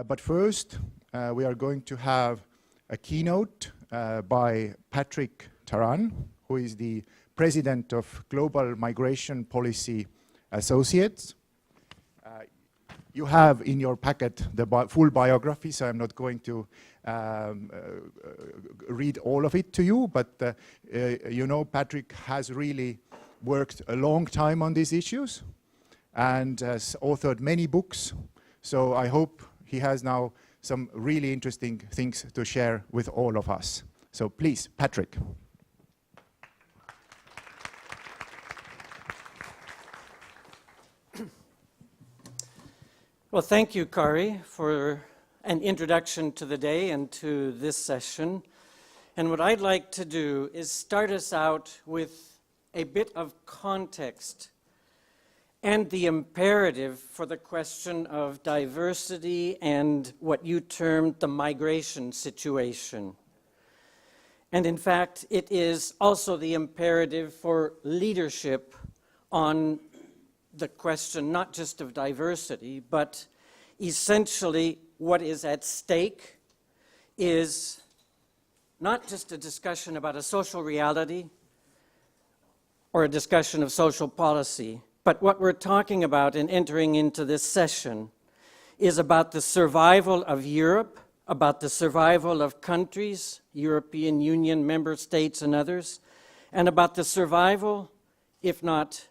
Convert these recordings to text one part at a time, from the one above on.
But first, we are going to have a keynote by Patrick Taran, who is the President of Global Migration Policy Associates. You have in your packet the full biography, so I'm not going to read all of it to you, but you know, Patrick has really worked a long time on these issues and has authored many books, so I hope he has now some really interesting things to share with all of us. So please, Patrick. Well, thank you, Kari, for an introduction to the day and to this session. And what I'd like to do is start us out with a bit of context and the imperative for the question of diversity and what you termed the migration situation. And in fact, it is also the imperative for leadership on the question not just of diversity, but essentially what is at stake is not just a discussion about a social reality or a discussion of social policy, but what we're talking about in entering into this session is about the survival of Europe, about the survival of countries, European Union member states and others, and about the survival, if not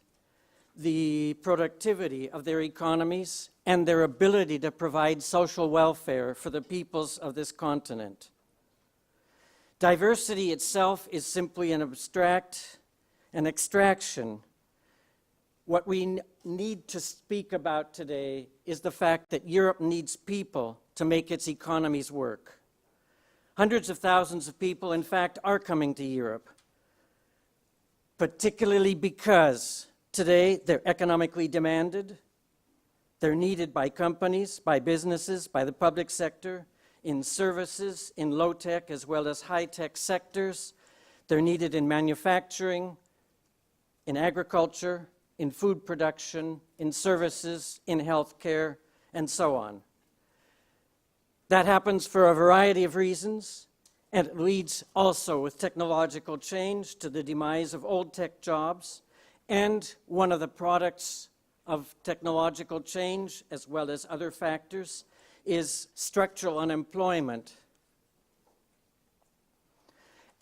the productivity of their economies and their ability to provide social welfare for the peoples of this continent. Diversity itself is simply an extraction. What we need to speak about today is the fact that Europe needs people to make its economies work. Hundreds of thousands of people, in fact, are coming to Europe, particularly because today they're economically demanded. They're needed by companies, by businesses, by the public sector, in services, in low-tech as well as high-tech sectors. They're needed in manufacturing, in agriculture, in food production, in services, in healthcare, and so on. That happens for a variety of reasons, and it leads also with technological change to the demise of old tech jobs. And one of the products of technological change, as well as other factors, is structural unemployment.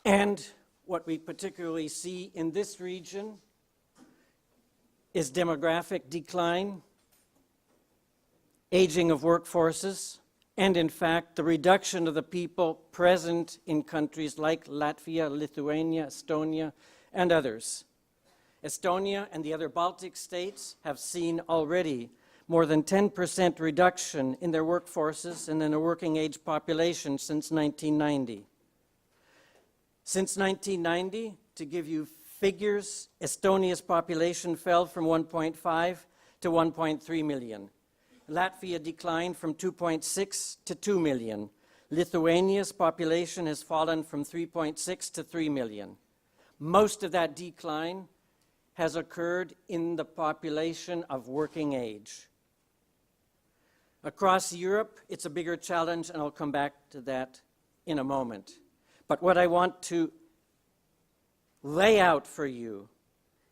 And what we particularly see in this region is demographic decline, aging of workforces, and in fact, the reduction of the people present in countries like Latvia, Lithuania, Estonia, and others. Estonia and the other Baltic states have seen already more than 10% reduction in their workforces and in their working age population since 1990. Since 1990, to give you figures, Estonia's population fell from 1.5 to 1.3 million. Latvia declined from 2.6 to 2 million. Lithuania's population has fallen from 3.6 to 3 million. Most of that decline has occurred in the population of working age. Across Europe, it's a bigger challenge, and I'll come back to that in a moment. But what I want to lay out for you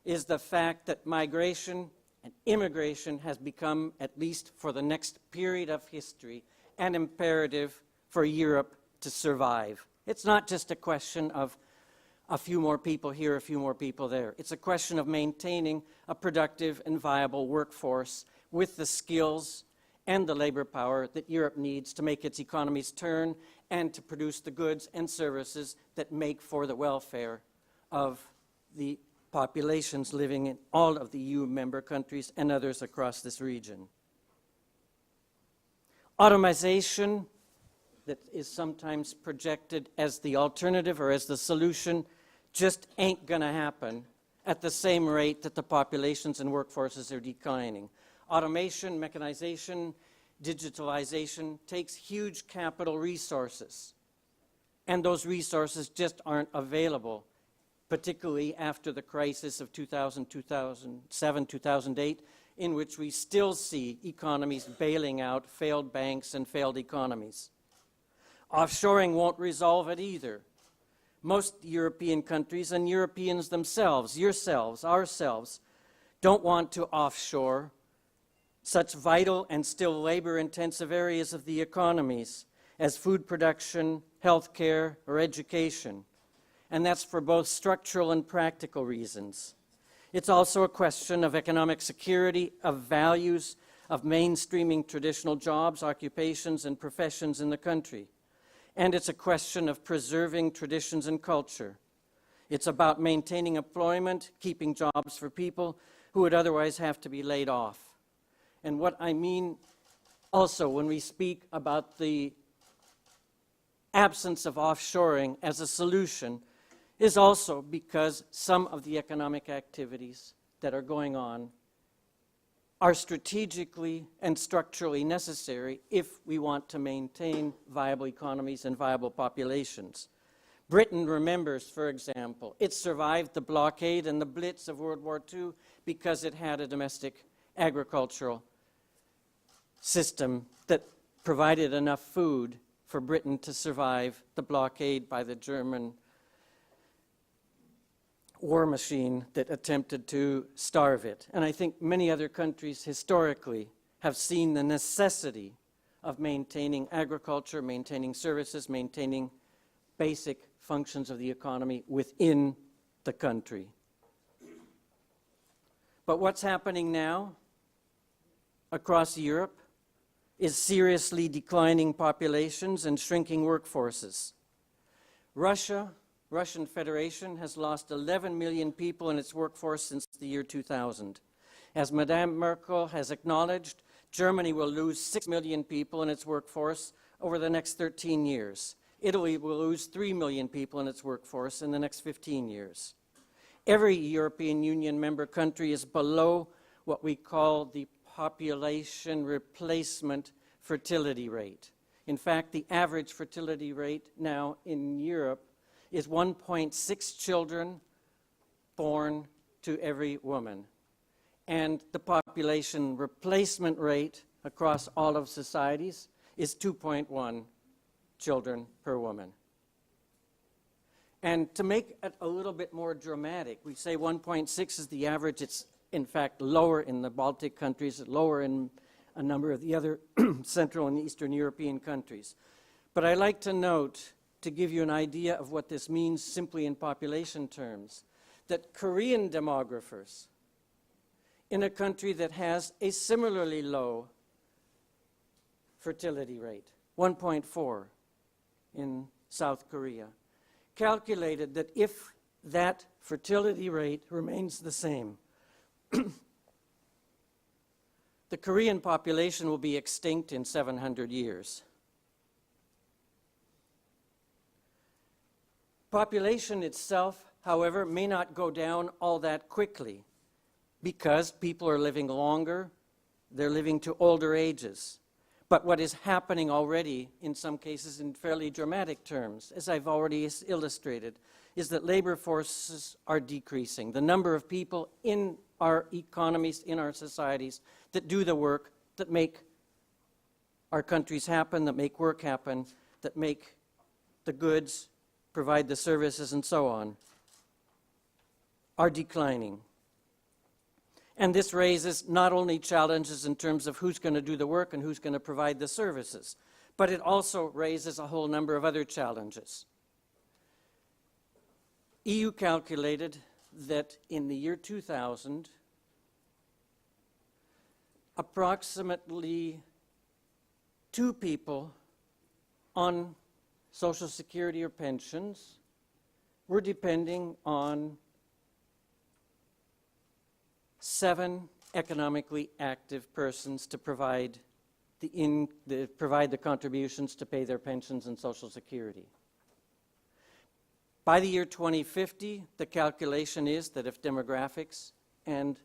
is the fact that migration and immigration has become, at least for the next period of history, an imperative for Europe to survive. It's not just a question of a few more people here, a few more people there. It's a question of maintaining a productive and viable workforce with the skills and the labor power that Europe needs to make its economies turn and to produce the goods and services that make for the welfare of the populations living in all of the EU member countries and others across this region. Automation, that is sometimes projected as the alternative or as the solution, just ain't going to happen at the same rate that the populations and workforces are declining. Automation, mechanization, digitalization takes huge capital resources, and those resources just aren't available, particularly after the crisis of 2007, 2008, in which we still see economies bailing out failed banks and failed economies. Offshoring won't resolve it either. Most European countries and Europeans themselves, yourselves, ourselves, don't want to offshore such vital and still labor-intensive areas of the economies as food production, healthcare, or education. And that's for both structural and practical reasons. It's also a question of economic security, of values, of mainstreaming traditional jobs, occupations, and professions in the country. And it's a question of preserving traditions and culture. It's about maintaining employment, keeping jobs for people who would otherwise have to be laid off. And what I mean also when we speak about the absence of offshoring as a solution is also because some of the economic activities that are going on are strategically and structurally necessary if we want to maintain viable economies and viable populations. Britain remembers, for example, it survived the blockade and the Blitz of World War II because it had a domestic agricultural system that provided enough food for Britain to survive the blockade by the German war machine that attempted to starve it. And I think many other countries historically have seen the necessity of maintaining agriculture, maintaining services, maintaining basic functions of the economy within the country. But what's happening now across Europe is seriously declining populations and shrinking workforces. Russian Federation has lost 11 million people in its workforce since the year 2000. As Madame Merkel has acknowledged, Germany will lose 6 million people in its workforce over the next 13 years. Italy will lose 3 million people in its workforce in the next 15 years. Every European Union member country is below what we call the population replacement fertility rate. In fact, the average fertility rate now in Europe is 1.6 children born to every woman. And the population replacement rate across all of societies is 2.1 children per woman. And to make it a little bit more dramatic, we say 1.6 is the average. It's in fact lower in the Baltic countries, lower in a number of the other Central and Eastern European countries. But I like to note, to give you an idea of what this means simply in population terms, that Korean demographers in a country that has a similarly low fertility rate, 1.4 in South Korea, calculated that if that fertility rate remains the same, the Korean population will be extinct in 700 years. Population itself, however, may not go down all that quickly because people are living longer, they're living to older ages. But what is happening already, in some cases in fairly dramatic terms, as I've already illustrated, is that labor forces are decreasing. The number of people in our economies, in our societies, that do the work, that make our countries happen, that make work happen, that make the goods, provide the services, and so on, are declining. And this raises not only challenges in terms of who's going to do the work and who's going to provide the services, but it also raises a whole number of other challenges. EU calculated that in the year 2000, approximately 2 people on Social Security or pensions were depending on 7 economically active persons to provide the contributions to pay their pensions and Social Security. By the year 2050, the calculation is that if demographics and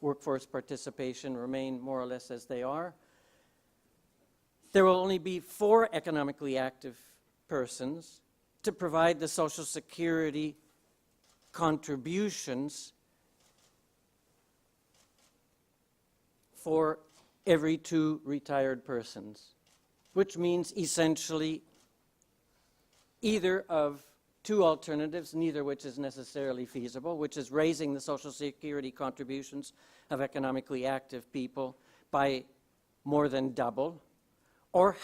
workforce participation remain more or less as they are, there will only be 4 economically active persons to provide the Social Security contributions for every 2 retired persons, which means essentially either of 2 alternatives, neither which is necessarily feasible, which is raising the Social Security contributions of economically active people by more than double, or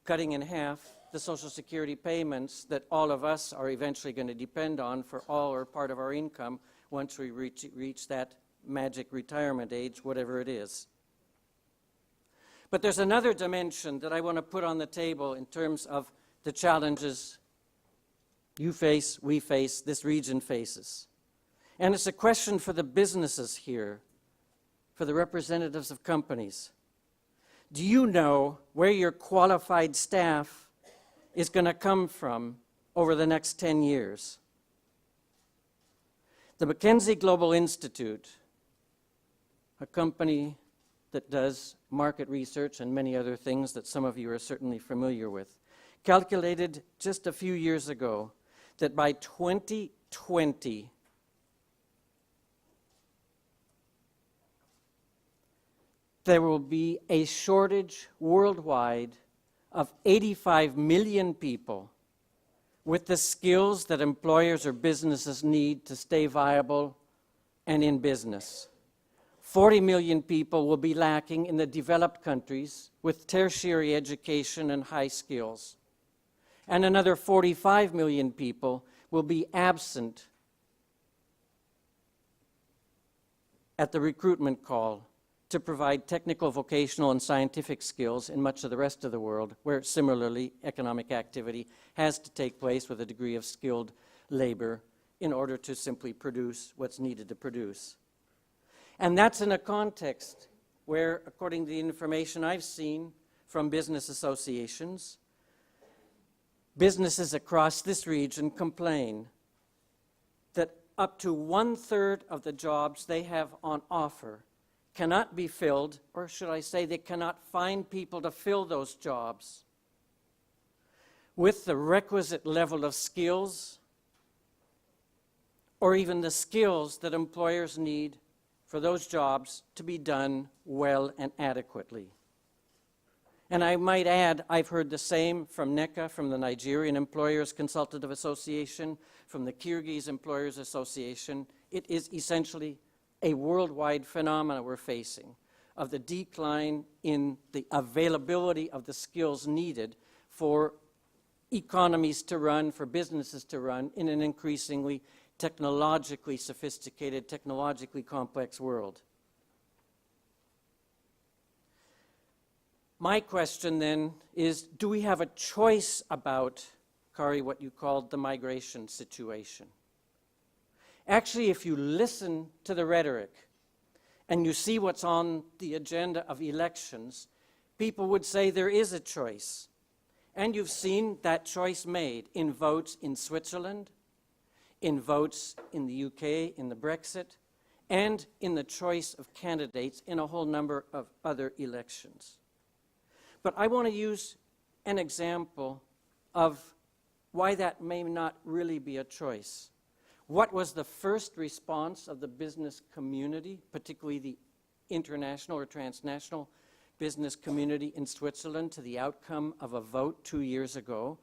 cutting in half the Social Security payments that all of us are eventually going to depend on for all or part of our income once we reach that magic retirement age, whatever it is. But there's another dimension that I want to put on the table in terms of the challenges you face, we face, this region faces. And it's a question for the businesses here, for the representatives of companies. Do you know where your qualified staff is going to come from over the next 10 years? The McKinsey Global Institute, a company that does market research and many other things that some of you are certainly familiar with, calculated just a few years ago that by 2020, there will be a shortage worldwide of 85 million people with the skills that employers or businesses need to stay viable and in business. 40 million people will be lacking in the developed countries with tertiary education and high skills. And another 45 million people will be absent at the recruitment call to provide technical, vocational, and scientific skills in much of the rest of the world, where similarly economic activity has to take place with a degree of skilled labor in order to simply produce what's needed to produce. And that's in a context where, according to the information I've seen from business associations, businesses across this region complain that up to 1/3 of the jobs they have on offer cannot be filled, or should I say they cannot find people to fill those jobs with the requisite level of skills or even the skills that employers need for those jobs to be done well and adequately. And I might add, I've heard the same from NECA, from the Nigerian Employers Consultative Association, from the Kyrgyz Employers Association. It is essentially a worldwide phenomenon we're facing of the decline in the availability of the skills needed for economies to run, for businesses to run in an increasingly technologically sophisticated, technologically complex world. My question then is, do we have a choice about, Kari, what you called the migration situation? Actually, if you listen to the rhetoric and you see what's on the agenda of elections, people would say there is a choice. And you've seen that choice made in votes in Switzerland, in votes in the UK, in the Brexit, and in the choice of candidates in a whole number of other elections. But I want to use an example of why that may not really be a choice. What was the first response of the business community, particularly the international or transnational business community in Switzerland, to the outcome of a vote 2 years ago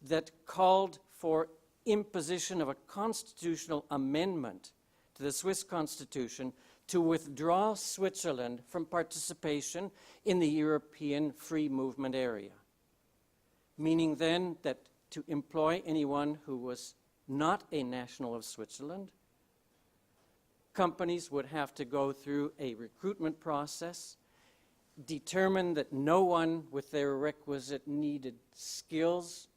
that called for imposition of a constitutional amendment to the Swiss Constitution to withdraw Switzerland from participation in the European free movement area? Meaning then that to employ anyone who was not a national of Switzerland, companies would have to go through a recruitment process, determine that no one with their requisite needed skills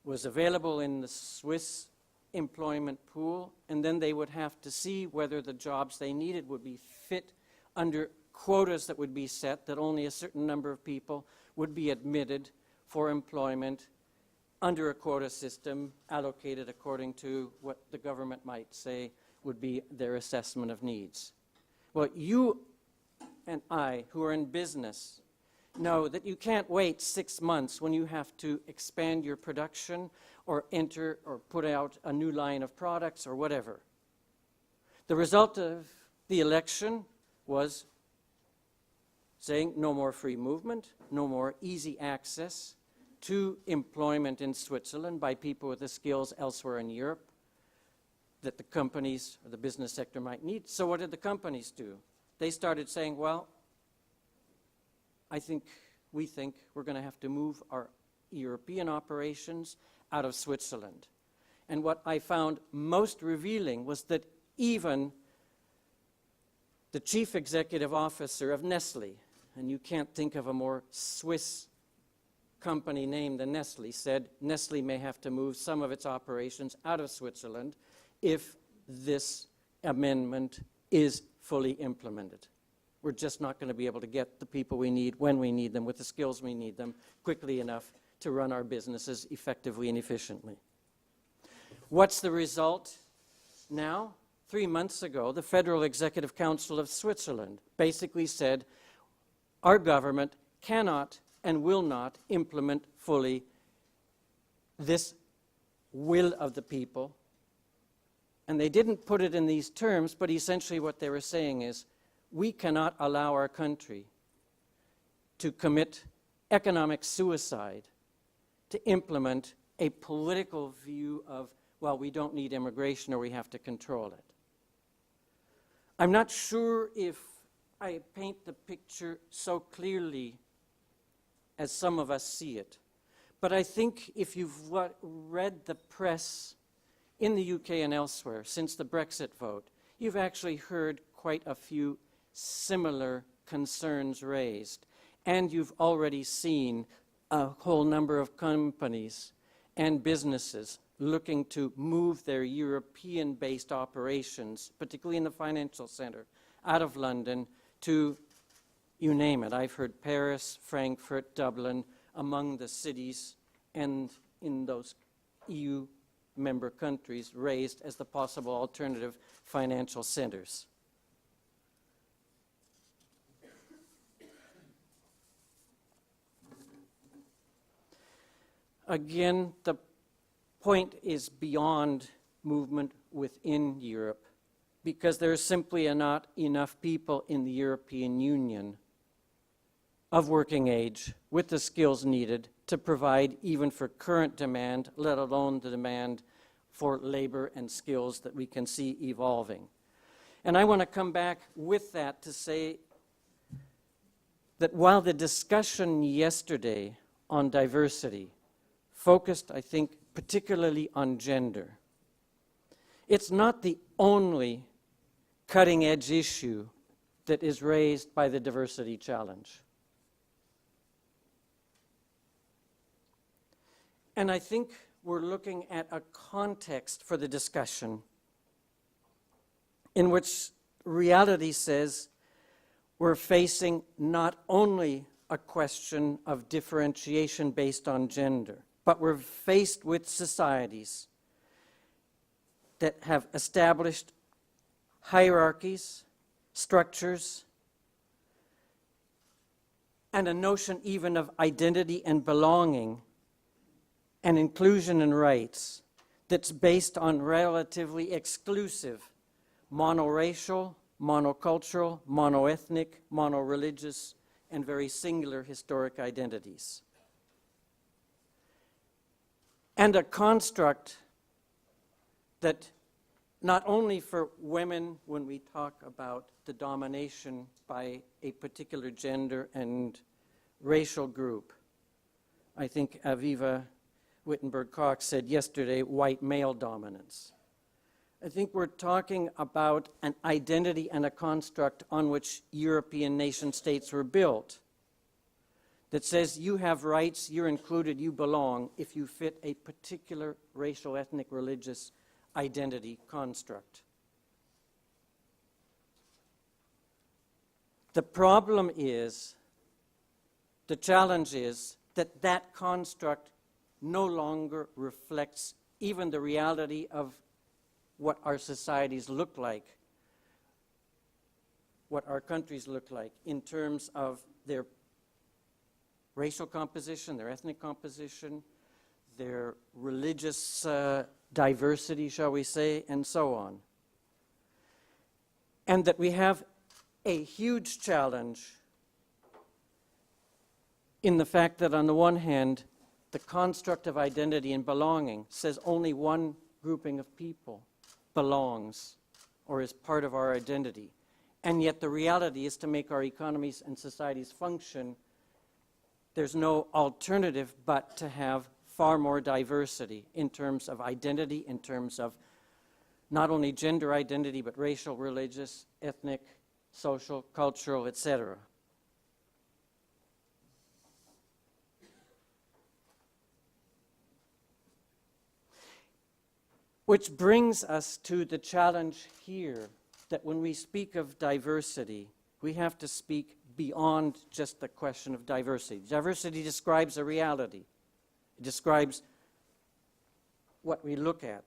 was available in the Swiss employment pool, and then they would have to see whether the jobs they needed would be fit under quotas that would be set, that only a certain number of people would be admitted for employment under a quota system allocated according to what the government might say would be their assessment of needs. Well, you and I, who are in business, know that you can't wait 6 months when you have to expand your production or enter or put out a new line of products or whatever. The result of the election was saying no more free movement, no more easy access to employment in Switzerland by people with the skills elsewhere in Europe that the companies or the business sector might need. So what did the companies do? They started saying, well, we think we're going to have to move our European operations out of Switzerland. And what I found most revealing was that even the chief executive officer of Nestle, and you can't think of a more Swiss company name than Nestle, said Nestle may have to move some of its operations out of Switzerland if this amendment is fully implemented. We're just not going to be able to get the people we need when we need them, with the skills we need them, quickly enough to run our businesses effectively and efficiently. What's the result now? 3 months ago, the Federal Executive Council of Switzerland basically said our government cannot and will not implement fully this will of the people. And they didn't put it in these terms, but essentially what they were saying is, we cannot allow our country to commit economic suicide to implement a political view of, well, we don't need immigration or we have to control it. I'm not sure if I paint the picture so clearly as some of us see it, but I think if you've read the press in the UK and elsewhere since the Brexit vote, you've actually heard quite a few similar concerns raised. And you've already seen a whole number of companies and businesses looking to move their European-based operations, particularly in the financial center, out of London to, you name it. I've heard Paris, Frankfurt, Dublin, among the cities and in those EU member countries raised as the possible alternative financial centers. Again, the point is beyond movement within Europe, because there is simply not enough people in the European Union of working age with the skills needed to provide even for current demand, let alone the demand for labor and skills that we can see evolving. And I want to come back with that to say that while the discussion yesterday on diversity focused, I think, particularly on gender, it's not the only cutting-edge issue that is raised by the diversity challenge. And I think we're looking at a context for the discussion in which reality says we're facing not only a question of differentiation based on gender, but we're faced with societies that have established hierarchies, structures, and a notion even of identity and belonging and inclusion and rights that's based on relatively exclusive monoracial, monocultural, monoethnic, monoreligious, and very singular historic identities. And a construct that not only for women, when we talk about the domination by a particular gender and racial group, I think Aviva Wittenberg-Cox said yesterday, white male dominance. I think we're talking about an identity and a construct on which European nation states were built that says you have rights, you're included, you belong if you fit a particular racial, ethnic, religious identity construct. The problem is, the challenge is that that construct no longer reflects even the reality of what our societies look like, what our countries look like in terms of their racial composition, their ethnic composition, their religious diversity, shall we say, and so on. And that we have a huge challenge in the fact that on the one hand, the construct of identity and belonging says only one grouping of people belongs or is part of our identity. And yet the reality is to make our economies and societies function, there's no alternative but to have far more diversity in terms of identity, in terms of not only gender identity, but racial, religious, ethnic, social, cultural, etc. Which brings us to the challenge here, that when we speak of diversity, we have to speak beyond just the question of diversity. Diversity describes a reality. It describes what we look at.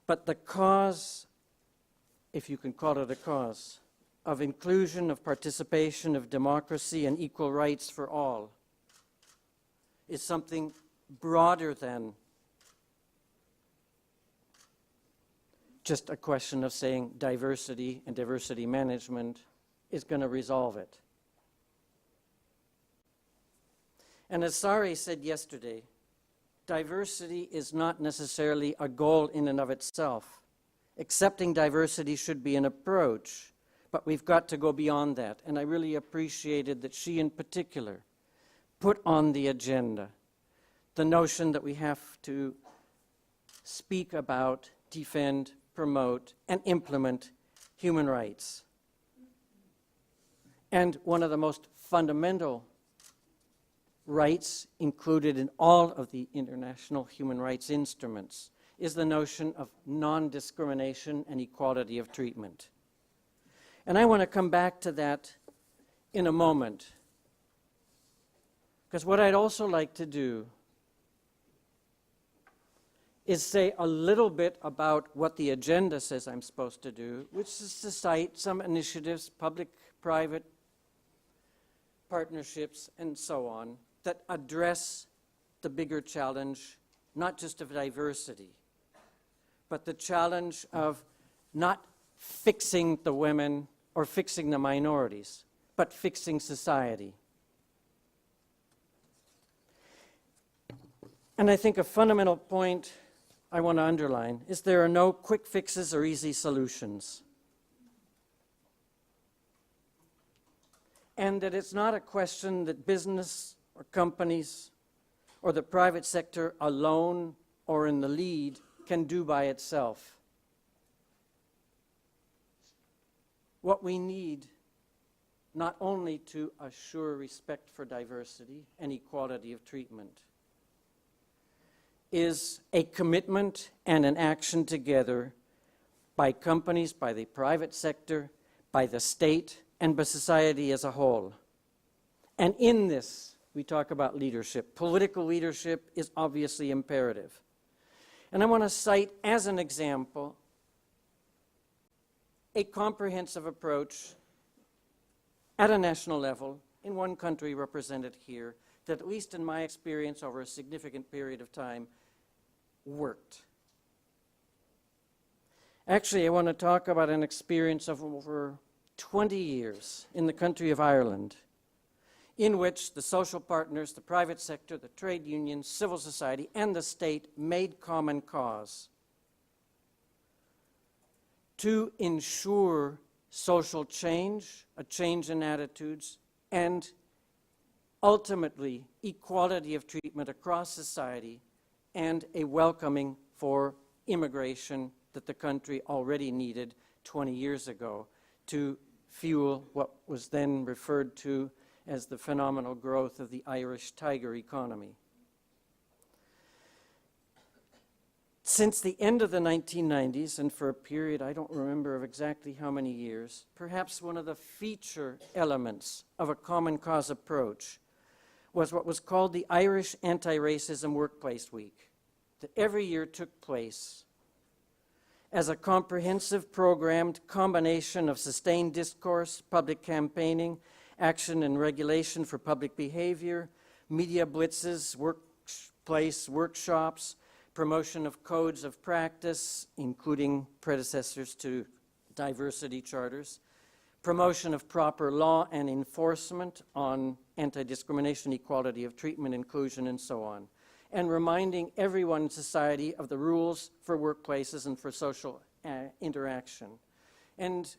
But the cause, if you can call it a cause, of inclusion, of participation, of democracy and equal rights for all is something broader than just a question of saying diversity and diversity management is going to resolve it. And as Sari said yesterday, diversity is not necessarily a goal in and of itself. Accepting diversity should be an approach, but we've got to go beyond that. And I really appreciated that she in particular put on the agenda the notion that we have to speak about, defend, promote, and implement human rights. And one of the most fundamental rights included in all of the international human rights instruments is the notion of non-discrimination and equality of treatment. And I want to come back to that in a moment, because what I'd also like to do is say a little bit about what the agenda says I'm supposed to do, which is to cite some initiatives, public-private partnerships, and so on, that address the bigger challenge, not just of diversity, but the challenge of not fixing the women or fixing the minorities, but fixing society. And I think a fundamental point I want to underline is there are no quick fixes or easy solutions. And that it's not a question that business or companies or the private sector alone or in the lead can do by itself. What we need, not only to assure respect for diversity and equality of treatment, is a commitment and an action together by companies, by the private sector, by the state, and by society as a whole. And in this, we talk about leadership. Political leadership is obviously imperative. And I want to cite as an example a comprehensive approach at a national level in one country represented here that, at least in my experience over a significant period of time, worked. Actually, I want to talk about an experience of over 20 years in the country of Ireland, in which the social partners, the private sector, the trade unions, civil society, and the state made common cause to ensure social change, a change in attitudes, and ultimately equality of treatment across society and a welcoming for immigration that the country already needed 20 years ago to fuel what was then referred to as the phenomenal growth of the Irish tiger economy. Since the end of the 1990s, and for a period I don't remember of exactly how many years, perhaps one of the feature elements of a common cause approach was what was called the Irish Anti-Racism Workplace Week, that every year took place as a comprehensive programmed combination of sustained discourse, public campaigning, action and regulation for public behavior, media blitzes, workplace workshops, promotion of codes of practice, including predecessors to diversity charters, promotion of proper law and enforcement on anti-discrimination, equality of treatment, inclusion, and so on, and reminding everyone in society of the rules for workplaces and for social interaction. And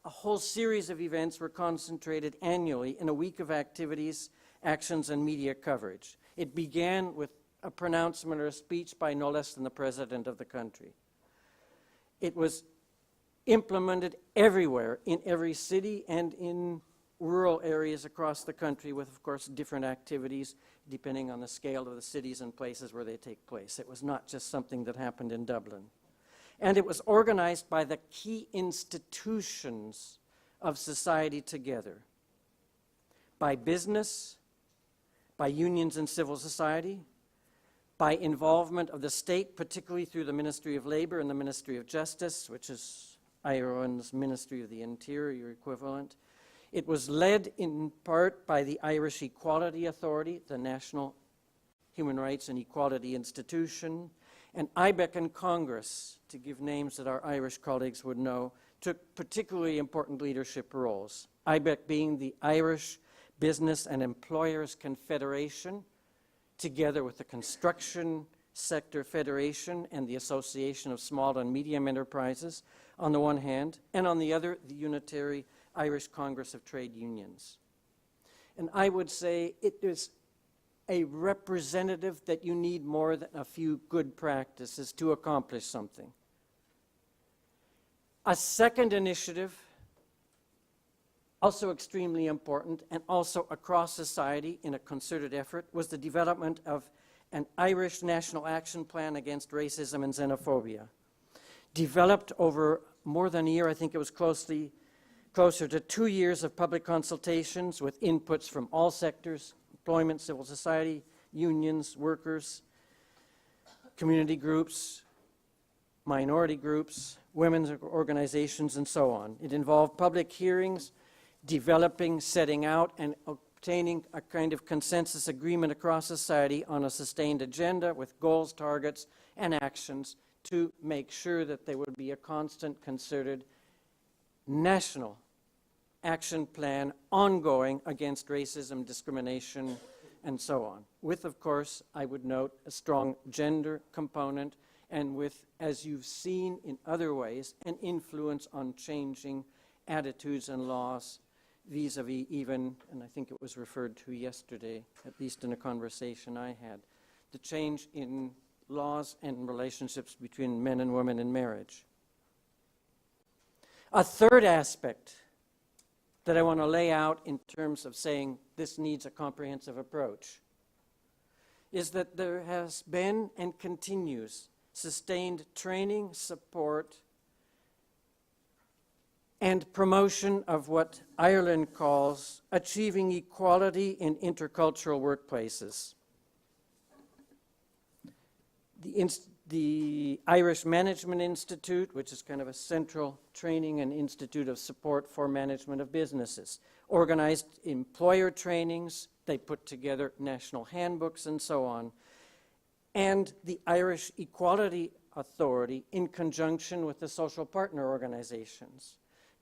a whole series of events were concentrated annually in a week of activities, actions, and media coverage. It began with a pronouncement or a speech by no less than the president of the country. It was implemented everywhere, in every city and in rural areas across the country, with, of course, different activities depending on the scale of the cities and places where they take place. It was not just something that happened in Dublin. And it was organized by the key institutions of society together, by business, by unions and civil society, by involvement of the state, particularly through the Ministry of Labor and the Ministry of Justice, which is Ireland's Ministry of the Interior equivalent. It was led in part by the Irish Equality Authority, the National Human Rights and Equality Institution, and IBEC and Congress, to give names that our Irish colleagues would know, took particularly important leadership roles. IBEC being the Irish Business and Employers Confederation, together with the Construction Sector Federation and the Association of Small and Medium Enterprises on the one hand, and on the other, the Unitary Irish Congress of Trade Unions. And I would say it is a representative that you need more than a few good practices to accomplish something. A second initiative, also extremely important and also across society in a concerted effort, was the development of an Irish National Action Plan against racism and xenophobia. Developed over more than a year, I think it was closer to 2 years of public consultations with inputs from all sectors, employment, civil society, unions, workers, community groups, minority groups, women's organizations, and so on. It involved public hearings, developing, setting out, and obtaining a kind of consensus agreement across society on a sustained agenda with goals, targets, and actions to make sure that there would be a constant, concerted, national action plan ongoing against racism, discrimination, and so on. With, of course, I would note, a strong gender component, and with, as you've seen in other ways, an influence on changing attitudes and laws vis-a-vis even, and I think it was referred to yesterday, at least in a conversation I had, the change in laws and relationships between men and women in marriage. A third aspect that I want to lay out in terms of saying this needs a comprehensive approach is that there has been and continues sustained training, support, and promotion of what Ireland calls achieving equality in intercultural workplaces. The Irish Management Institute, which is kind of a central training and institute of support for management of businesses, organized employer trainings, they put together national handbooks and so on, and the Irish Equality Authority, in conjunction with the social partner organizations,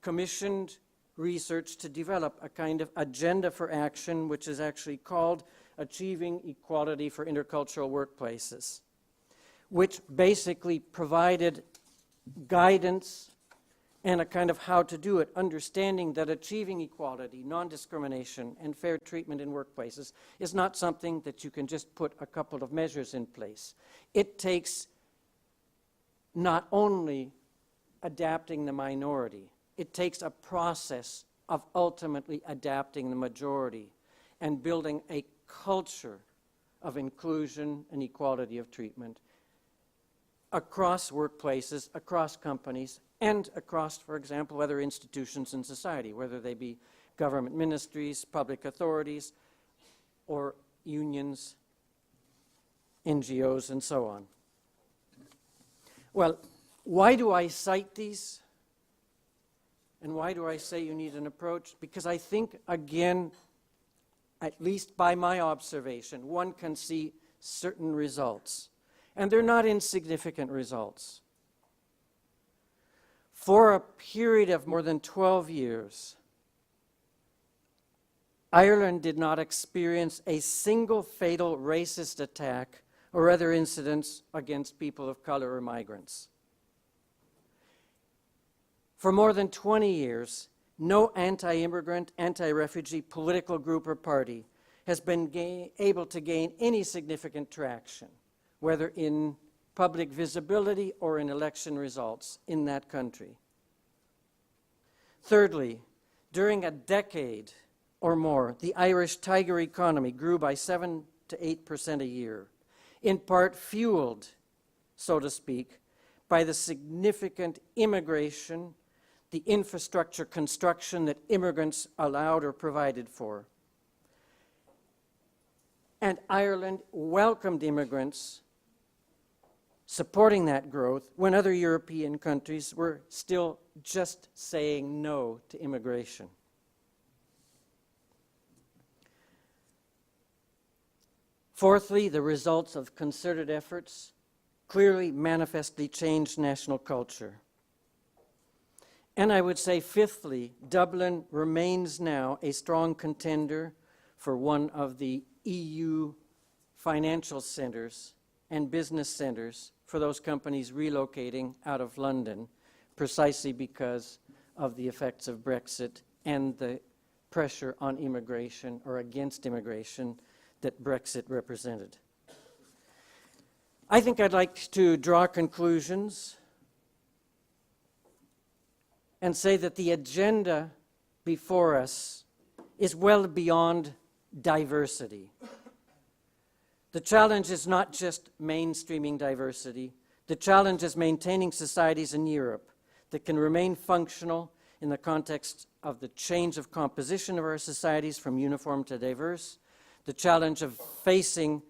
commissioned research to develop a kind of agenda for action, which is actually called Achieving Equality for Intercultural Workplaces, which basically provided guidance and a kind of how to do it, understanding that achieving equality, non-discrimination, and fair treatment in workplaces is not something that you can just put a couple of measures in place. It takes not only adapting the minority, it takes a process of ultimately adapting the majority and building a culture of inclusion and equality of treatment across workplaces, across companies, and across, for example, other institutions in society, whether they be government ministries, public authorities, or unions, NGOs, and so on. Well, why do I cite these? And why do I say you need an approach? Because I think, again, at least by my observation, one can see certain results. And they're not insignificant results. For a period of more than 12 years, Ireland did not experience a single fatal racist attack or other incidents against people of color or migrants. For more than 20 years, no anti-immigrant, anti-refugee political group or party has been able to gain any significant traction, whether in public visibility or in election results in that country. Thirdly, during a decade or more, the Irish tiger economy grew by 7 to 8% a year, in part fueled, so to speak, by the significant immigration, the infrastructure construction that immigrants allowed or provided for. And Ireland welcomed immigrants, supporting that growth when other European countries were still just saying no to immigration. Fourthly, the results of concerted efforts clearly manifestly changed national culture. And I would say, fifthly, Dublin remains now a strong contender for one of the EU financial centers and business centers for those companies relocating out of London, precisely because of the effects of Brexit and the pressure on immigration or against immigration that Brexit represented. I think I'd like to draw conclusions and say that the agenda before us is well beyond diversity. The challenge is not just mainstreaming diversity. The challenge is maintaining societies in Europe that can remain functional in the context of the change of composition of our societies from uniform to diverse, the challenge of facing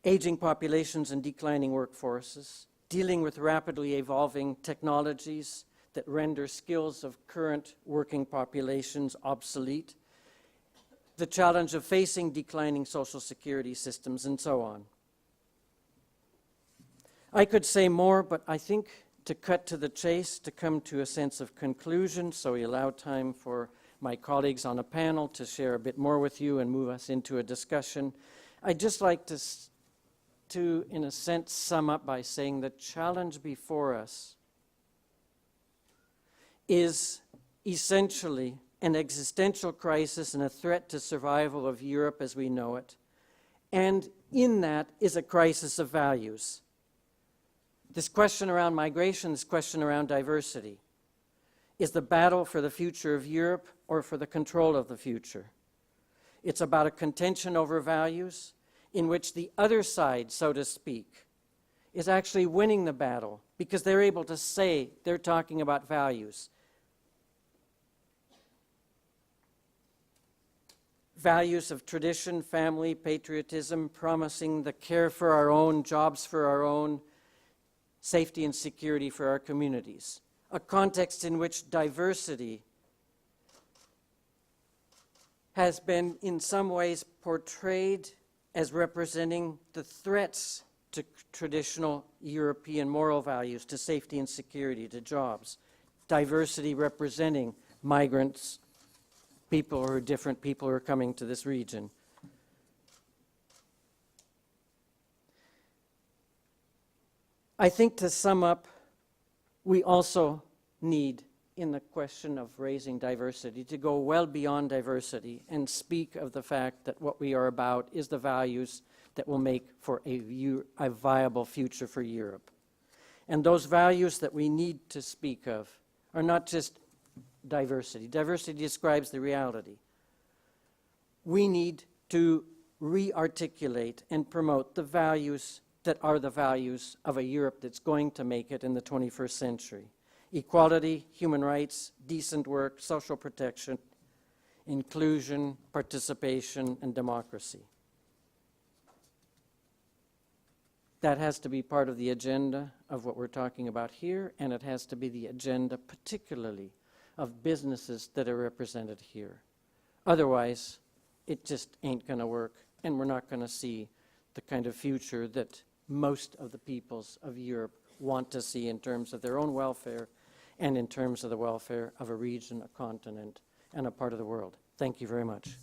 aging populations and declining workforces, dealing with rapidly evolving technologies that render skills of current working populations obsolete, the challenge of facing declining social security systems, and so on. I could say more, but I think to cut to the chase, to come to a sense of conclusion, so we allow time for my colleagues on a panel to share a bit more with you and move us into a discussion. I'd just like to, in a sense, sum up by saying the challenge before us is essentially an existential crisis and a threat to survival of Europe as we know it. And in that is a crisis of values. This question around migration, this question around diversity, is the battle for the future of Europe or for the control of the future. It's about a contention over values in which the other side, so to speak, is actually winning the battle because they're able to say they're talking about values. Values of tradition, family, patriotism, promising the care for our own, jobs for our own, safety and security for our communities. A context in which diversity has been in some ways portrayed as representing the threats to traditional European moral values, to safety and security, to jobs. Diversity representing migrants, people who are different, people who are coming to this region. I think to sum up, we also need, in the question of raising diversity, to go well beyond diversity and speak of the fact that what we are about is the values that will make for a viable future for Europe. And those values that we need to speak of are not just diversity. Diversity describes the reality. We need to re-articulate and promote the values that are the values of a Europe that's going to make it in the 21st century. Equality, human rights, decent work, social protection, inclusion, participation, and democracy. That has to be part of the agenda of what we're talking about here, and it has to be the agenda particularly of businesses that are represented here. Otherwise, it just ain't going to work, and we're not going to see the kind of future that most of the peoples of Europe want to see in terms of their own welfare and in terms of the welfare of a region, a continent, and a part of the world. Thank you very much.